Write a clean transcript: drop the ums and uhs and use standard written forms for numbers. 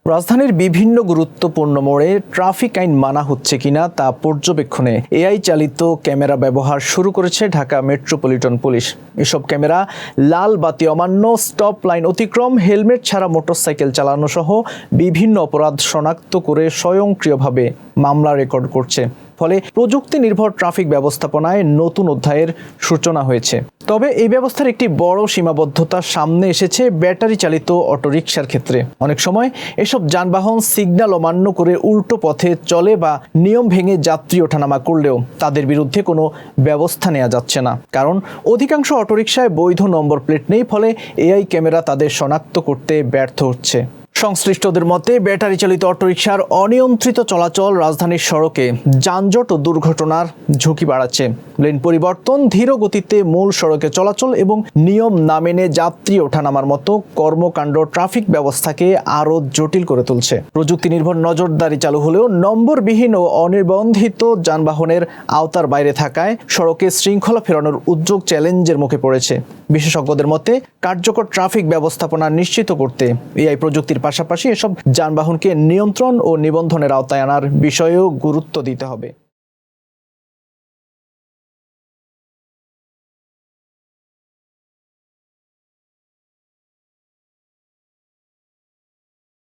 রাজধানীর বিভিন্ন গুরুত্বপূর্ণ মোড়ে ট্রাফিক আইন মানা হচ্ছে কিনা তা পর্যবেক্ষণে এআই চালিত ক্যামেরা ব্যবহার শুরু করেছে ঢাকা মেট্রোপলিটন পুলিশ। এসব ক্যামেরা লাল বাতি অমান্য, স্টপ লাইন অতিক্রম, হেলমেট ছাড়া মোটরসাইকেল চালানো সহ বিভিন্ন অপরাধ শনাক্ত করে স্বয়ংক্রিয়ভাবে মামলা রেকর্ড করছে। ফলে প্রযুক্তি নির্ভর ট্রাফিক ব্যবস্থাপনায় নতুন অধ্যায়ের সূচনা হয়েছে। তবে এই ব্যবস্থার একটি বড় সীমাবদ্ধতা সামনে এসেছে ব্যাটারি চালিত অটোরিকশার ক্ষেত্রে। অনেক সময় এসব যানবাহন সিগন্যাল অমান্য করে উল্টো পথে চলে বা নিয়ম ভেঙে যাত্রী ওঠানামা করলেও তাদের বিরুদ্ধে কোনো ব্যবস্থা নেওয়া যাচ্ছে না, কারণ অধিকাংশ অটোরিকশায় বৈধ নম্বর প্লেট নেই। ফলে এআই ক্যামেরা তাদের শনাক্ত করতে ব্যর্থ হচ্ছে। সংশ্লিষ্টদের মতে ব্যাটারি চালিত অটোরিকশার অনিয়ন্ত্রিত চলাচল রাজধানীর সড়কে যানজট ও দুর্ঘটনার ঝুঁকি বাড়াচ্ছে। লেন পরিবর্তন, ধীর গতিতে মূল সড়কে চলাচল এবং নিয়ম না মেনে যাত্রী ওঠানামার মতো কর্মকাণ্ড ট্রাফিক ব্যবস্থাকে আরও জটিল করে তুলছে। প্রযুক্তি নির্ভর নজরদারি চালু হলেও নম্বরবিহীন ও অনিবন্ধিত যানবাহনের আওতার বাইরে থাকায় সড়কে শৃঙ্খলা ফেরানোর উদ্যোগ চ্যালেঞ্জের মুখে পড়েছে। বিশেষজ্ঞদের মতে কার্যকর ট্রাফিক ব্যবস্থাপনা নিশ্চিত করতে এআই প্রযুক্তির পাশাপাশি এসব যানবাহনকে নিয়ন্ত্রণ ও নিবন্ধনের আওতায় আনার বিষয়েও গুরুত্ব দিতে হবে।